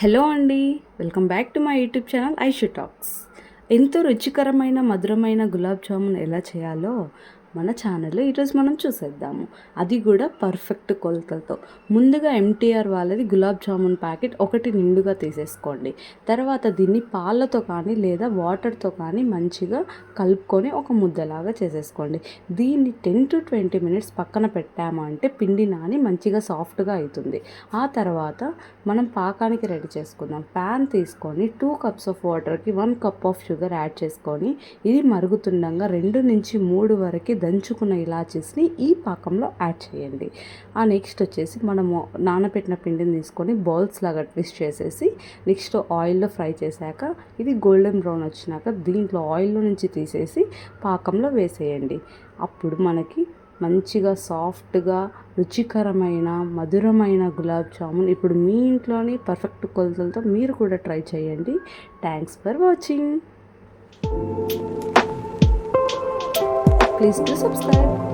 Hello అండి, welcome back to my YouTube channel Aishu talks. ఎంతో రుచికరమైన మధురమైన గులాబ్ జామున్ ఎలా చేయాలో మన ఛానల్లో ఈరోజు మనం చూసేద్దాము. అది కూడా పర్ఫెక్ట్ కొలతలతో. ముందుగా ఎంటీఆర్ వాళ్ళది గులాబ్ జామున్ ప్యాకెట్ ఒకటి నిండుగా తీసేసుకోండి. తర్వాత దీన్ని పాలతో కానీ లేదా వాటర్తో కానీ మంచిగా కలుపుకొని ఒక ముద్దలాగా చేసేసుకోండి. దీన్ని 10 to 20 minutes పక్కన పెట్టామంటే పిండి నాని మంచిగా సాఫ్ట్గా అవుతుంది. ఆ తర్వాత మనం పాకానికి రెడీ చేసుకుందాం. ప్యాన్ తీసుకొని 2 cups ఆఫ్ వాటర్కి 1 cup ఆఫ్ షుగర్ యాడ్ చేసుకొని ఇది మరుగుతుండగా 2 నుంచి 3 వరకు దంచుకున్న ఇలాచీస్ని ఈ పాకంలో యాడ్ చేయండి. ఆ నెక్స్ట్ వచ్చేసి మనము నానబెట్టిన పిండిని తీసుకొని బాల్స్ లాగా ట్విస్ట్ చేసేసి నెక్స్ట్ ఆయిల్లో ఫ్రై చేశాక ఇది గోల్డెన్ బ్రౌన్ వచ్చినాక దీంట్లో ఆయిల్లో నుంచి తీసేసి పాకంలో వేసేయండి. అప్పుడు మనకి మంచిగా సాఫ్ట్గా రుచికరమైన మధురమైన గులాబ్ జామున్ ఇప్పుడు మీ ఇంట్లోని పర్ఫెక్ట్ కొలతలతో మీరు కూడా ట్రై చేయండి. Thanks for watching. Please do subscribe.